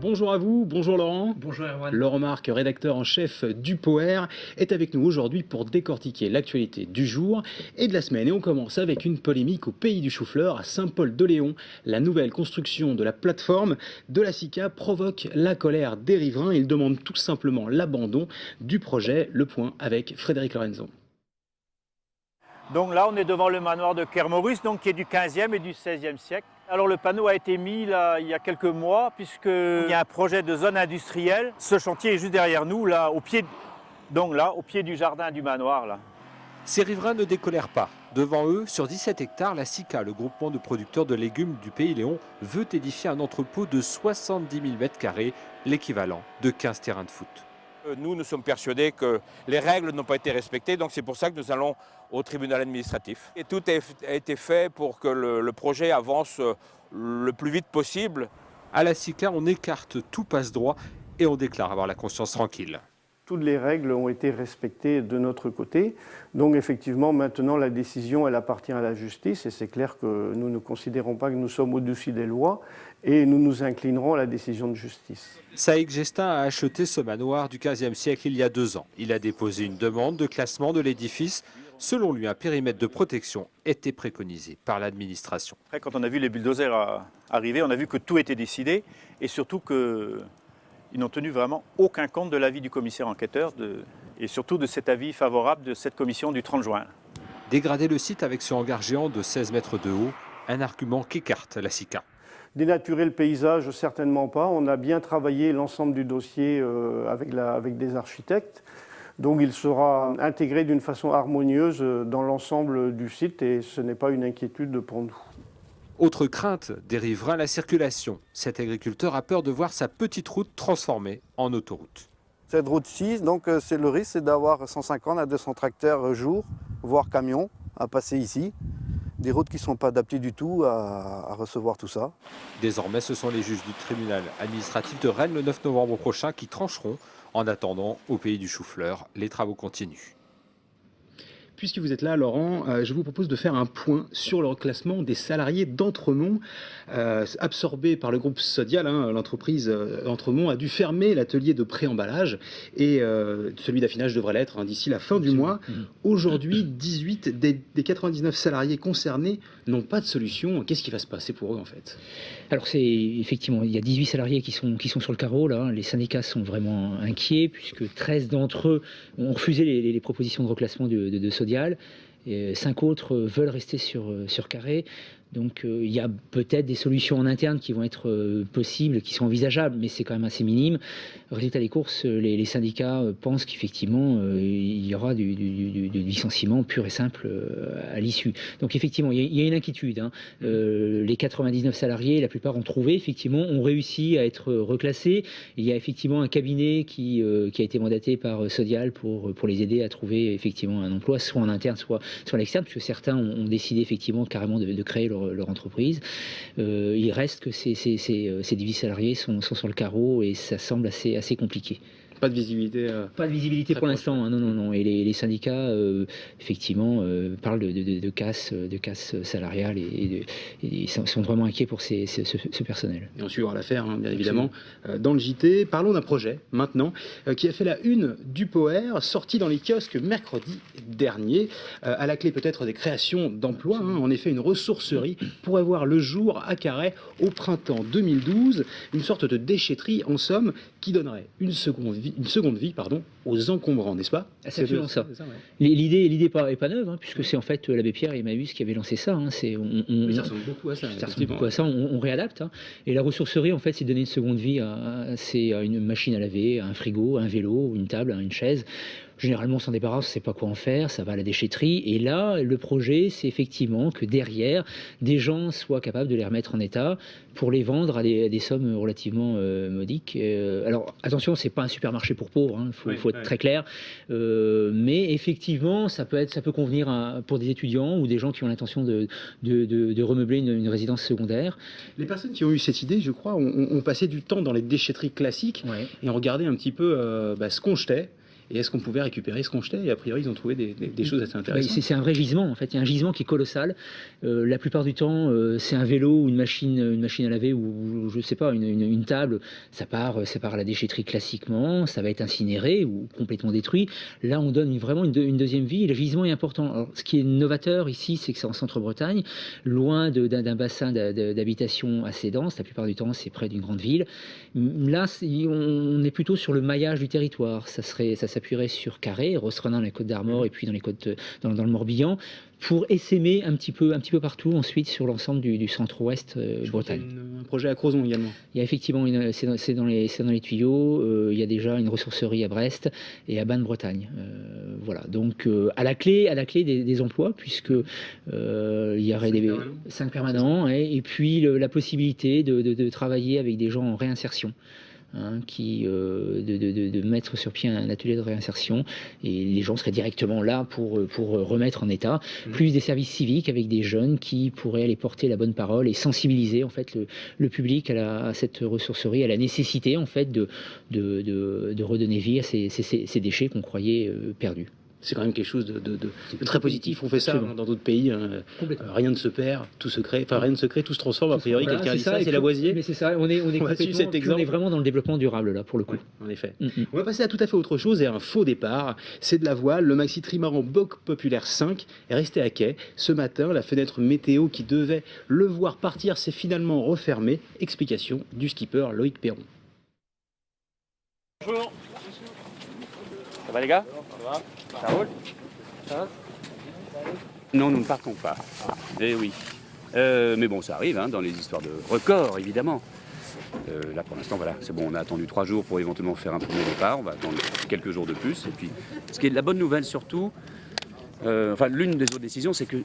bonjour à vous, bonjour Laurent. Bonjour Erwan. Laurent Marc, rédacteur en chef du Poer, est avec nous aujourd'hui pour décortiquer l'actualité du jour et de la semaine. Et on commence avec une polémique au pays du chou-fleur, à Saint-Paul-de-Léon. La nouvelle construction de la plateforme de la SICA provoque la colère des riverains. Ils demandent tout simplement l'abandon du projet. Le point avec Frédéric Lorenzo. Donc là, on est devant le manoir de Kermorus, donc qui est du 15e et du 16e siècle. Alors le panneau a été mis là, il y a quelques mois, puisqu'il y a un projet de zone industrielle. Ce chantier est juste derrière nous, là, au pied du jardin du manoir. Là. Ces riverains ne décolèrent pas. Devant eux, sur 17 hectares, la SICA, le groupement de producteurs de légumes du Pays Léon, veut édifier un entrepôt de 70 000 m², l'équivalent de 15 terrains de foot. Nous sommes persuadés que les règles n'ont pas été respectées, donc c'est pour ça que nous allons au tribunal administratif. Et tout a été fait pour que le projet avance le plus vite possible. À la SICA, on écarte tout passe-droit et on déclare avoir la conscience tranquille. Toutes les règles ont été respectées de notre côté. Donc effectivement, maintenant, la décision, elle appartient à la justice. Et c'est clair que nous ne considérons pas que nous sommes au-dessus des lois. Et nous nous inclinerons à la décision de justice. Saïk Gestin a acheté ce manoir du 15e siècle il y a 2 ans. Il a déposé une demande de classement de l'édifice. Selon lui, un périmètre de protection était préconisé par l'administration. Après, quand on a vu les bulldozers arriver, on a vu que tout était décidé. Et surtout que... Ils n'ont tenu vraiment aucun compte de l'avis du commissaire enquêteur et surtout de cet avis favorable de cette commission du 30 juin. Dégrader le site avec ce hangar géant de 16 mètres de haut, un argument qu'écarte la SICA. Dénaturer le paysage, certainement pas. On a bien travaillé l'ensemble du dossier avec des architectes. Donc il sera intégré d'une façon harmonieuse dans l'ensemble du site et ce n'est pas une inquiétude pour nous. Autre crainte des riverains, la circulation. Cet agriculteur a peur de voir sa petite route transformée en autoroute. Cette route-ci, donc c'est le risque, c'est d'avoir 150 à 200 tracteurs jour, voire camions, à passer ici. Des routes qui ne sont pas adaptées du tout à recevoir tout ça. Désormais, ce sont les juges du tribunal administratif de Rennes le 9 novembre prochain qui trancheront. En attendant, au pays du chou-fleur, les travaux continuent. Puisque vous êtes là, Laurent, je vous propose de faire un point sur le reclassement des salariés d'Entremont. Absorbé par le groupe Sodial, l'entreprise Entremont a dû fermer l'atelier de pré-emballage et celui d'affinage devrait l'être d'ici la fin du mois. Aujourd'hui, 18 des 99 salariés concernés n'ont pas de solution. Qu'est-ce qui va se passer pour eux en fait? Alors c'est effectivement, il y a 18 salariés qui sont sur le carreau là. Les syndicats sont vraiment inquiets puisque 13 d'entre eux ont refusé les propositions de reclassement de Sodial. Et 5 autres veulent rester sur Carré. Donc il y a peut-être des solutions en interne qui vont être possibles, qui sont envisageables, mais c'est quand même assez minime. Résultat des courses, les syndicats pensent qu'effectivement il y aura du licenciement pur et simple à l'issue. Donc effectivement, il y a une inquiétude. Les 99 salariés, la plupart ont trouvé, effectivement, ont réussi à être reclassés. Il y a effectivement un cabinet qui a été mandaté par Sodial pour les aider à trouver effectivement un emploi, soit en interne, soit à l'externe, puisque certains ont décidé effectivement carrément de créer leur entreprise. Il reste que ces 18 salariés sont sur le carreau et ça semble assez compliqué. Pas de visibilité. Pas de visibilité pour l'instant. Non. Et les syndicats, effectivement, parlent de casse salariale et sont vraiment inquiets pour ce personnel. Et on suivra l'affaire, bien évidemment, dans le JT. Parlons d'un projet, maintenant, qui a fait la une du Poer, sorti dans les kiosques mercredi dernier. À la clé, peut-être, des créations d'emplois. En effet, une ressourcerie pourrait voir le jour à Carhaix au printemps 2012. Une sorte de déchetterie, en somme, qui donnerait une seconde vie aux encombrants, n'est-ce pas? C'est absolument ça. L'idée n'est pas neuve, puisque c'est en fait l'abbé Pierre et Emmaüs qui avaient lancé ça. Ça ressemble beaucoup à ça. On réadapte. Et la ressourcerie, en fait, c'est donner une seconde vie à une machine à laver, à un frigo, à un vélo, une table, à une chaise. Généralement, on s'en débarrasse, on ne sait pas quoi en faire, ça va à la déchetterie. Et là, le projet, c'est effectivement que derrière, des gens soient capables de les remettre en état pour les vendre à des sommes relativement modiques. Alors, attention, ce n'est pas un supermarché pour pauvres, il faut être très clair. Mais effectivement, ça peut convenir pour des étudiants ou des gens qui ont l'intention de remeubler une résidence secondaire. Les personnes qui ont eu cette idée, je crois, ont passé du temps dans les déchetteries classiques et ont regardé un petit peu ce qu'on jetait. Et est-ce qu'on pouvait récupérer ce qu'on jetait? Et a priori, ils ont trouvé des choses assez intéressantes. C'est un vrai gisement, en fait. Il y a un gisement qui est colossal. La plupart du temps, c'est un vélo ou une machine à laver ou je sais pas, une table. Ça part à la déchetterie classiquement, ça va être incinéré ou complètement détruit. Là, on donne vraiment une deuxième vie. Et le gisement est important. Alors, ce qui est novateur ici, c'est que c'est en centre-Bretagne, loin d'un bassin d'habitation assez dense. La plupart du temps, c'est près d'une grande ville. Là, on est plutôt sur le maillage du territoire. Ça s'appuierait sur Carré, Rosrenin, la Côte d'Armor, et puis dans les côtes, dans le Morbihan, pour essaimer un petit peu partout ensuite sur l'ensemble du centre-ouest Bretagne. Un projet à Crozon également. Il y a effectivement, c'est dans les tuyaux, il y a déjà une ressourcerie à Brest et à Banne-Bretagne. Voilà, donc à la clé des emplois, puisque il y aurait 5 permanents, et puis la possibilité de travailler avec des gens en réinsertion. De mettre sur pied un atelier de réinsertion, et les gens seraient directement là pour remettre en état, plus des services civiques avec des jeunes qui pourraient aller porter la bonne parole et sensibiliser en fait le public à cette ressourcerie, à la nécessité en fait de redonner vie à ces déchets qu'on croyait perdus. C'est quand même quelque chose de très positif. On fait ça dans d'autres pays. Rien ne se perd, tout se crée. Enfin, rien ne se crée, tout se transforme. A priori, quelqu'un dit ça, c'est Lavoisier. Mais c'est ça, on est vraiment dans le développement durable, là, pour le coup. Ouais, en effet. On va passer à tout à fait autre chose et à un faux départ. C'est de la voile. Le maxi trimaran Boc Populaire 5 est resté à quai. Ce matin, la fenêtre météo qui devait le voir partir s'est finalement refermée. Explication du skipper Loïc Perron. Bonjour. Ça va les gars? Ça va? Ça roule? Ça va? Non, nous ne partons pas. Eh oui. Mais bon, ça arrive, hein, dans les histoires de records, évidemment. Là, pour l'instant, voilà, c'est bon, on a attendu 3 jours pour éventuellement faire un premier départ. On va attendre quelques jours de plus. Et puis, ce qui est de la bonne nouvelle surtout, l'une des autres décisions, c'est que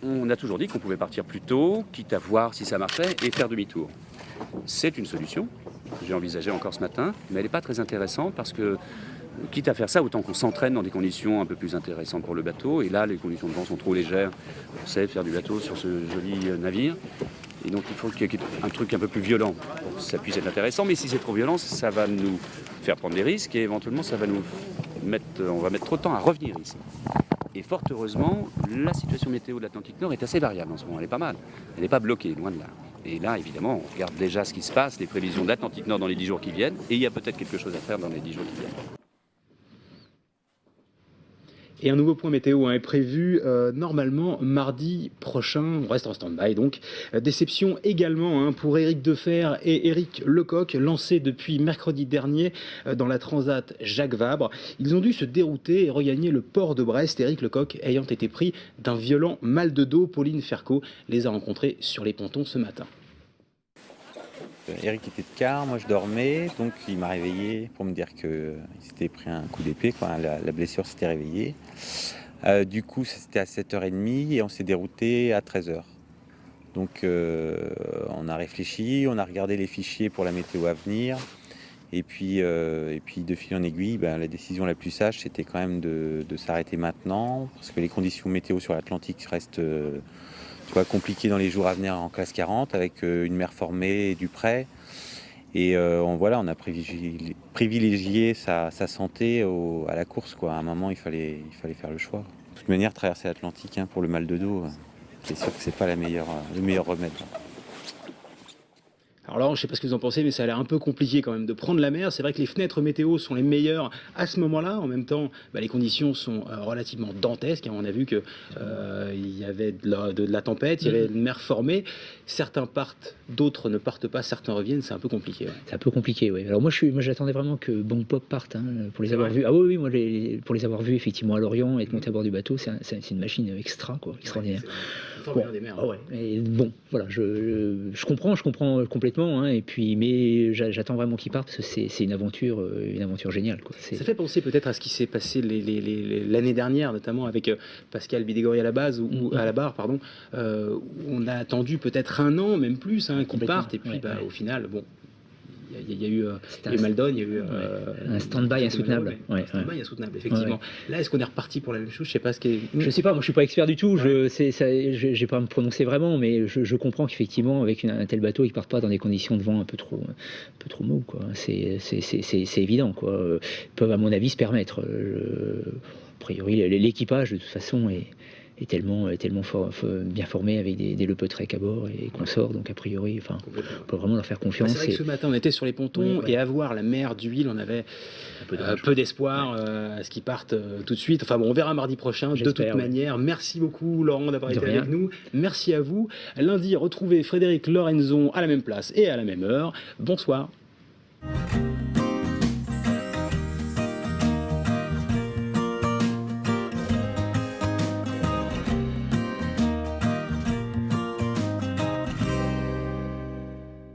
on a toujours dit qu'on pouvait partir plus tôt, quitte à voir si ça marchait, et faire demi-tour. C'est une solution que j'ai envisagée encore ce matin, mais elle n'est pas très intéressante parce que, quitte à faire ça, autant qu'on s'entraîne dans des conditions un peu plus intéressantes pour le bateau. Et là, les conditions de vent sont trop légères. On sait faire du bateau sur ce joli navire. Et donc, il faut qu'il y ait un truc un peu plus violent pour que ça puisse être intéressant. Mais si c'est trop violent, ça va nous faire prendre des risques et éventuellement, on va mettre trop de temps à revenir ici. Et fort heureusement, la situation météo de l'Atlantique Nord est assez variable en ce moment. Elle est pas mal. Elle n'est pas bloquée, loin de là. Et là, évidemment, on regarde déjà ce qui se passe, les prévisions d'Atlantique Nord dans les 10 jours qui viennent. Et il y a peut-être quelque chose à faire dans les 10 jours qui viennent. Et un nouveau point météo est prévu normalement mardi prochain. On reste en stand-by donc. Déception également pour Éric Defer et Éric Lecoq, lancés depuis mercredi dernier dans la Transat Jacques Vabre. Ils ont dû se dérouter et regagner le port de Brest. Éric Lecoq ayant été pris d'un violent mal de dos. Pauline Ferco les a rencontrés sur les pontons ce matin. Eric était de quart, moi je dormais, donc il m'a réveillé pour me dire qu'il s'était pris un coup d'épée, la blessure s'était réveillée. Du coup, c'était à 7h30 et on s'est dérouté à 13h. Donc on a réfléchi, on a regardé les fichiers pour la météo à venir. Et puis de fil en aiguille, la décision la plus sage, c'était quand même de s'arrêter maintenant, parce que les conditions météo sur l'Atlantique restent compliquées dans les jours à venir en classe 40, avec une mer formée et du près. Et on a privilégié sa santé à la course, quoi. À un moment, il fallait faire le choix. De toute manière, traverser l'Atlantique pour le mal de dos, c'est sûr que c'est pas le meilleur remède. Alors là, je ne sais pas ce que vous en pensez, mais ça a l'air un peu compliqué quand même de prendre la mer. C'est vrai que les fenêtres météo sont les meilleures à ce moment-là. En même temps, les conditions sont relativement dantesques. On a vu qu'il y avait de la tempête, il y avait une mer formée. Certains partent, d'autres ne partent pas, certains reviennent. C'est un peu compliqué. Ouais. C'est un peu compliqué, oui. Alors moi, j'attendais vraiment que Bon Pop parte pour les avoir vus. Ah oui, moi, pour les avoir vus effectivement à Lorient et être monté à bord du bateau, c'est une machine extraordinaire. Des mers. Ouais. Et bon, voilà, je comprends complètement. Et puis, mais j'attends vraiment qu'il parte parce que c'est une aventure géniale, quoi. Ça fait penser peut-être à ce qui s'est passé l'année dernière, notamment avec Pascal Bidégory à la barre, où on a attendu peut-être un an, même plus, qu'il parte. Et puis, au final, bon. il y a eu Maldon, il y a eu un stand-by insoutenable. Un stand-by insoutenable, effectivement. Là, est-ce qu'on est reparti pour la même chose? Je sais pas ce qui est. Je sais pas, moi je suis pas expert du tout, je vais pas me prononcer vraiment, mais je comprends qu'effectivement avec un tel bateau, ils partent pas dans des conditions de vent un peu trop mauves, quoi. C'est évident, quoi. Ils peuvent à mon avis se permettre. A priori, l'équipage de toute façon est tellement bien formé avec des Le Petrec à bord et consorts, donc a priori, enfin, on peut vraiment leur faire confiance. C'est vrai que ce matin, on était sur les pontons et à voir la mer d'huile, on avait peu d'espoir à ce qu'ils partent tout de suite. Enfin bon, on verra mardi prochain. De toute manière, merci beaucoup Laurent d'avoir été avec nous. Merci à vous. Lundi, retrouvez Frédéric Lorenzon à la même place et à la même heure. Bonsoir.